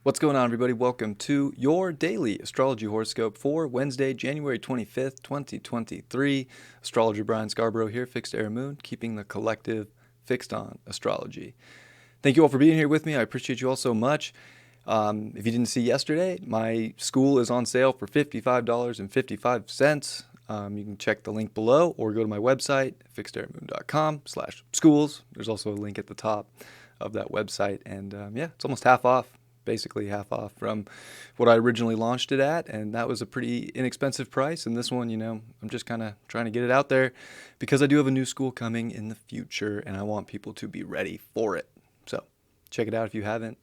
What's going on, everybody? Welcome to your daily astrology horoscope for Wednesday, January 25th, 2023. Astrologer Brian Scarborough here, Fixed Air Moon, keeping the collective fixed on astrology. Thank you all for being here with me. I appreciate you all so much. If you didn't see yesterday, my school is on sale for $55.55. You can check the link below or go to my website, fixedairmoon.com/schools. There's also a link at the top of that website. And it's almost half off. Basically half off from what I originally launched it at, and that was a pretty inexpensive price. And this one, I'm just kind of trying to get it out there because I do have a new school coming in the future, and I want people to be ready for it. So check it out if you haven't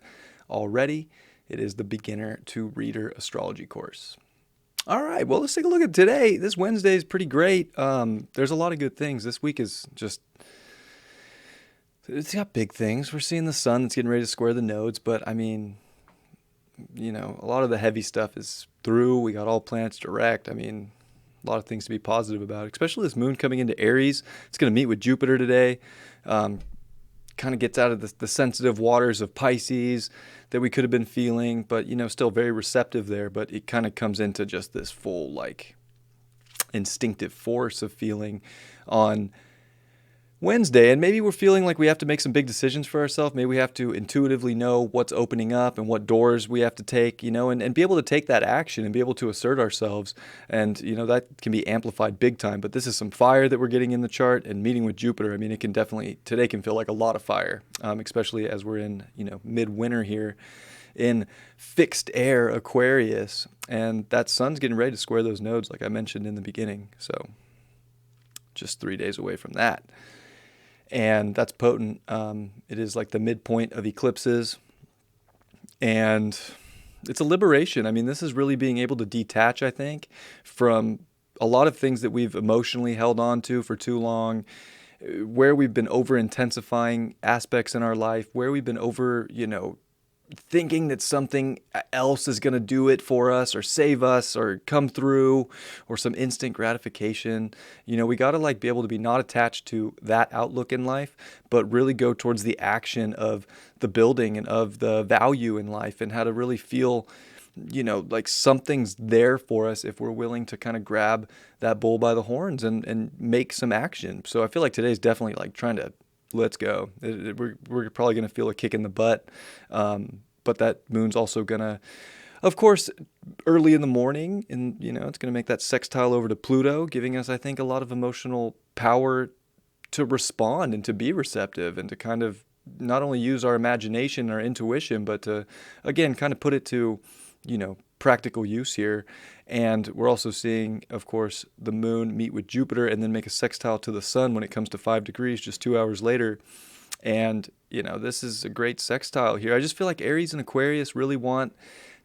already. It is the Beginner to Reader Astrology course. All right, well, let's take a look at today. This Wednesday is pretty great. There's a lot of good things. This week is just it's got big things. We're seeing the sun that's getting ready to square the nodes, but I mean, a lot of the heavy stuff is through. We got all planets direct. I mean, a lot of things to be positive about, especially this moon coming into Aries. It's going to meet with Jupiter today. Kind of gets out of the sensitive waters of Pisces that we could have been feeling, but, still very receptive there. But it kind of comes into just this full, instinctive force of feeling on Wednesday, and maybe we're feeling like we have to make some big decisions for ourselves. Maybe we have to intuitively know what's opening up and what doors we have to take, and be able to take that action and be able to assert ourselves. And, that can be amplified big time. But this is some fire that we're getting in the chart, and meeting with Jupiter. I mean, today can feel like a lot of fire, especially as we're in, midwinter here in fixed air Aquarius. And that sun's getting ready to square those nodes, like I mentioned in the beginning. So just 3 days away from that. And that's potent. It is like the midpoint of eclipses. And it's a liberation. I mean, this is really being able to detach, I think, from a lot of things that we've emotionally held on to for too long, where we've been over intensifying aspects in our life, where we've been over, thinking that something else is going to do it for us or save us or come through, or some instant gratification. We got to be able to be not attached to that outlook in life, but really go towards the action of the building and of the value in life, and how to really feel, like something's there for us if we're willing to kind of grab that bull by the horns and make some action. So I feel like today's definitely trying to let's go. We're probably going to feel a kick in the butt. But that moon's also going to, of course, early in the morning, and, it's going to make that sextile over to Pluto, giving us, I think, a lot of emotional power to respond and to be receptive and to kind of not only use our imagination, our intuition, but to, again, kind of put it to, practical use here. And we're also seeing, of course, the moon meet with Jupiter and then make a sextile to the sun when it comes to 5 degrees just 2 hours later. And, this is a great sextile here. I just feel like Aries and Aquarius really want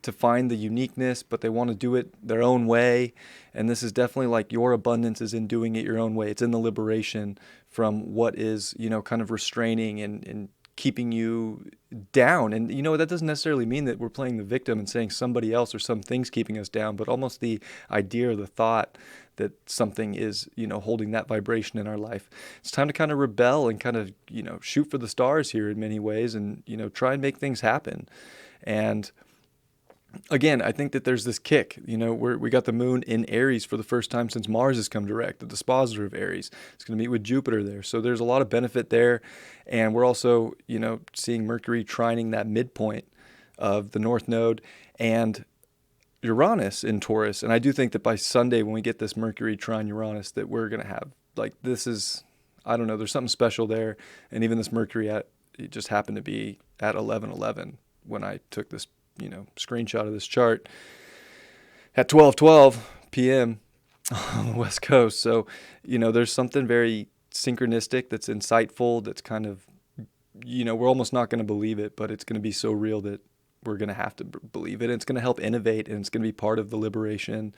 to find the uniqueness, but they want to do it their own way. And this is definitely your abundance is in doing it your own way. It's in the liberation from what is, kind of restraining and keeping you down. And, that doesn't necessarily mean that we're playing the victim and saying somebody else or something's keeping us down, but almost the idea or the thought that something is, holding that vibration in our life. It's time to kind of rebel and kind of, shoot for the stars here in many ways and, try and make things happen. And again, I think that there's this kick, we got the moon in Aries for the first time since Mars has come direct, the dispositor of Aries. It's going to meet with Jupiter there. So there's a lot of benefit there. And we're also, seeing Mercury trining that midpoint of the North Node and Uranus in Taurus. And I do think that by Sunday, when we get this Mercury trine Uranus, that we're going to have, I don't know, there's something special there. And even this Mercury it just happened to be at 11:11 when I took this screenshot of this chart at 12:12 p.m. on the West Coast. So, there's something very synchronistic that's insightful, that's kind of, we're almost not going to believe it, but it's going to be so real that we're going to have to believe it. And it's going to help innovate, and it's going to be part of the liberation.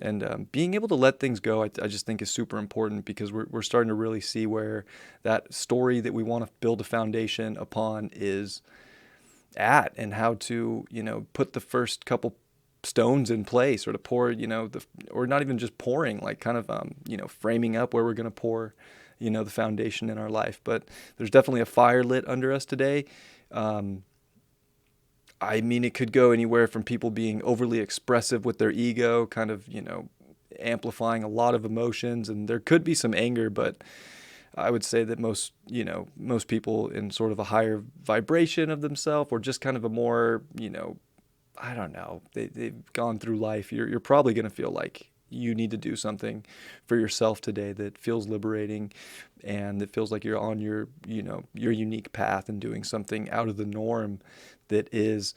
And being able to let things go, I just think is super important, because we're starting to really see where that story that we want to build a foundation upon is at, and how to, put the first couple stones in place, or to pour, or not even just pouring, framing up where we're going to pour, the foundation in our life. But there's definitely a fire lit under us today. I mean, it could go anywhere from people being overly expressive with their ego, kind of, amplifying a lot of emotions, and there could be some anger, but I would say that most people in sort of a higher vibration of themselves, or just kind of a more, I don't know, they've gone through life. You're probably going to feel like you need to do something for yourself today that feels liberating, and that feels like you're on your unique path and doing something out of the norm that is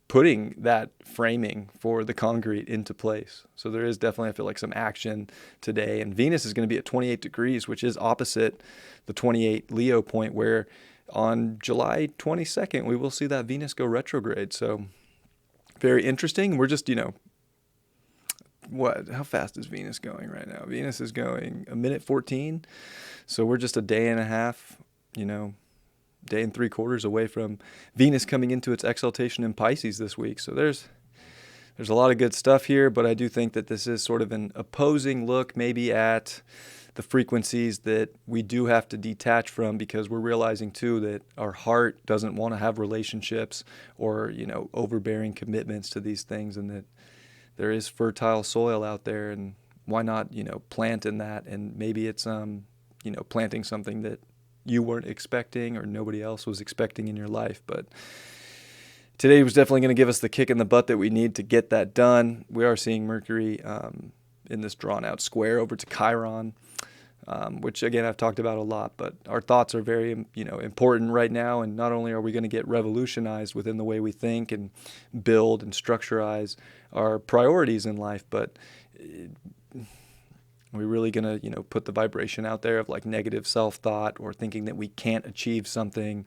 putting that framing for the concrete into place. So there is definitely, I feel like, some action today. And Venus is going to be at 28 degrees, which is opposite the 28 Leo point, where on July 22nd, we will see that Venus go retrograde. So very interesting. We're just, how fast is Venus going right now? Venus is going a minute 14. So we're just a day and a half, day and 3/4 away from Venus coming into its exaltation in Pisces this week. So there's a lot of good stuff here, but I do think that this is sort of an opposing look maybe at the frequencies that we do have to detach from, because we're realizing too that our heart doesn't want to have relationships or, overbearing commitments to these things, and that there is fertile soil out there, and why not, plant in that. And maybe it's, planting something that you weren't expecting or nobody else was expecting in your life. But today was definitely going to give us the kick in the butt that we need to get that done. We are seeing Mercury in this drawn out square over to Chiron, which again I've talked about a lot, but our thoughts are very important right now. And not only are we going to get revolutionized within the way we think and build and structurize our priorities in life, but we're really going to put the vibration out there of like negative self-thought, or thinking that we can't achieve something,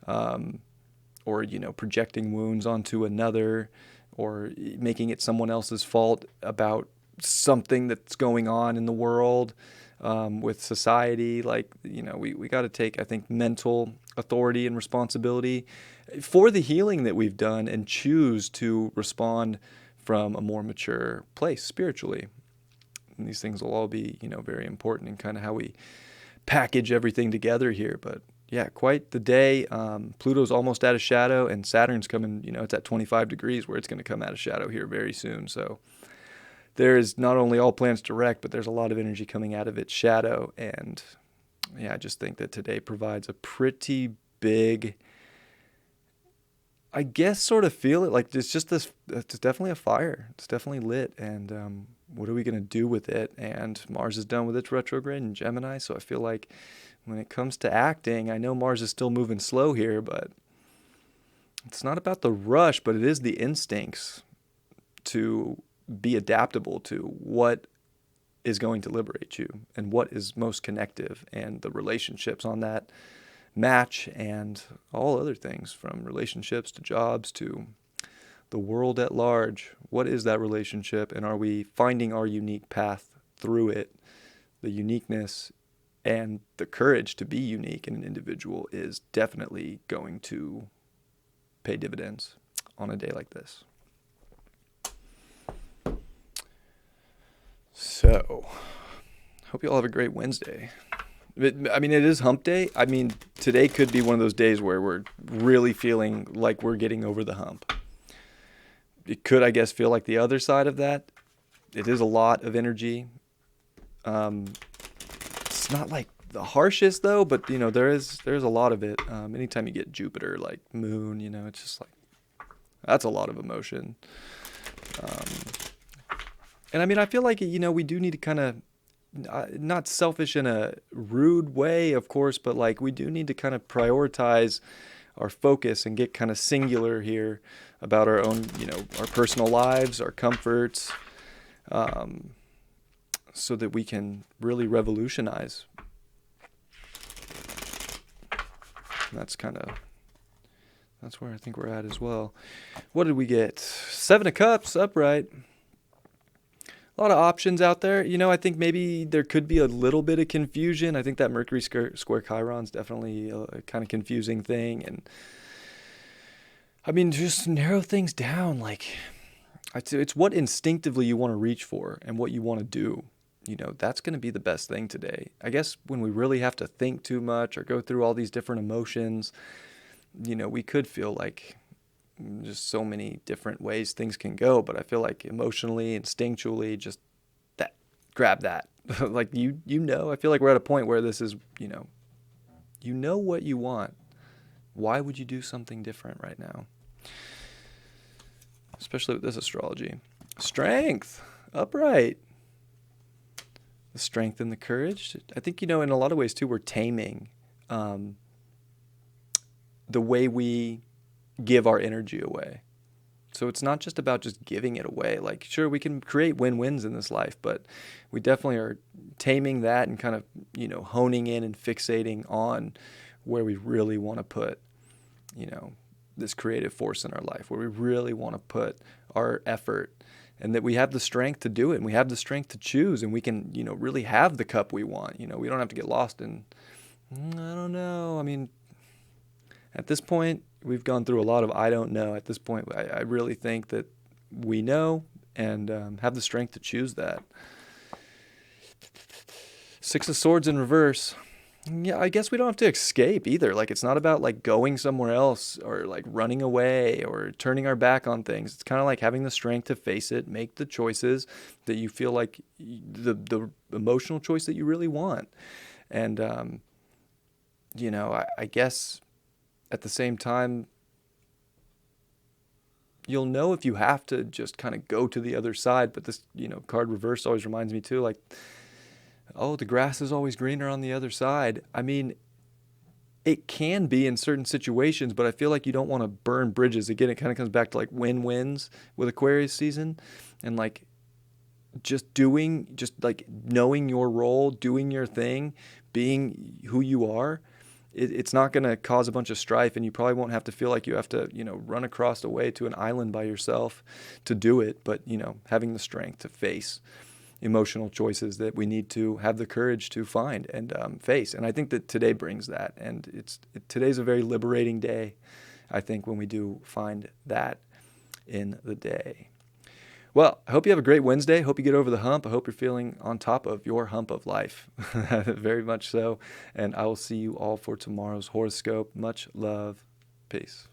or projecting wounds onto another, or making it someone else's fault about something that's going on in the world, with society. Like, we got to take, I think, mental authority and responsibility for the healing that we've done, and choose to respond from a more mature place spiritually. And these things will all be, very important in kind of how we package everything together here. But yeah, quite the day. Pluto's almost out of shadow, and Saturn's coming, it's at 25 degrees where it's going to come out of shadow here very soon. So there is not only all planets direct, but there's a lot of energy coming out of its shadow. And yeah, I just think that today provides a pretty big, I guess, sort of feel it like it's just this, it's definitely a fire. It's definitely lit. And what are we going to do with it? And Mars is done with its retrograde in Gemini. So I feel like when it comes to acting, I know Mars is still moving slow here, but it's not about the rush, but it is the instincts to be adaptable to what is going to liberate you and what is most connective, and the relationships on that match, and all other things, from relationships to jobs to the world at large. What is that relationship, and are we finding our unique path through it? The uniqueness and the courage to be unique in an individual is definitely going to pay dividends on a day like this. So, hope you all have a great Wednesday. I mean, it is hump day. I mean, today could be one of those days where we're really feeling like we're getting over the hump. It could, I guess, feel like the other side of that. It is a lot of energy. It's not like the harshest though, but there's a lot of it. Anytime you get Jupiter, like moon, it's just like, that's a lot of emotion. And I mean, I feel like, we do need to kind of, not selfish in a rude way, of course, but like we do need to kind of prioritize our focus and get kind of singular here about our own, our personal lives, our comforts, so that we can really revolutionize. And that's where I think we're at as well. What did we get? 7 of Cups, upright. A lot of options out there. I think maybe there could be a little bit of confusion. I think that Mercury square Chiron is definitely a kind of confusing thing. And I mean, just narrow things down. Like, it's what instinctively you want to reach for and what you want to do. That's going to be the best thing today. I guess when we really have to think too much or go through all these different emotions, we could feel like just so many different ways things can go. But I feel like emotionally, instinctually, just that, grab that. Like I feel like we're at a point where this is, you know what you want. Why would you do something different right now? Especially with this astrology. Strength, upright. The strength and the courage. I think, in a lot of ways too, we're taming the way we give our energy away. So it's not just about just giving it away. Like, sure, we can create win-wins in this life, but we definitely are taming that and kind of, honing in and fixating on where we really want to put, this creative force in our life, where we really want to put our effort, and that we have the strength to do it, and we have the strength to choose, and we can, really have the cup we want. We don't have to get lost in, I don't know. I mean, at this point, we've gone through a lot of I don't know. At this point, I really think that we know and have the strength to choose that. Six of Swords in reverse. Yeah, I guess we don't have to escape either. Like, it's not about like going somewhere else or like running away or turning our back on things. It's kind of like having the strength to face it, make the choices that you feel like the emotional choice that you really want. And, I guess at the same time, you'll know if you have to just kind of go to the other side. But this, card reverse always reminds me too, like, oh, the grass is always greener on the other side. I mean, it can be in certain situations, but I feel like you don't want to burn bridges. Again, it kind of comes back to like win-wins with Aquarius season, and like just like knowing your role, doing your thing, being who you are. It's not going to cause a bunch of strife, and you probably won't have to feel like you have to, run across the way to an island by yourself to do it. But, having the strength to face emotional choices that we need to have the courage to find and face. And I think that today brings that. And today's a very liberating day, I think, when we do find that in the day. Well, I hope you have a great Wednesday. Hope you get over the hump. I hope you're feeling on top of your hump of life. Very much so. And I will see you all for tomorrow's horoscope. Much love. Peace.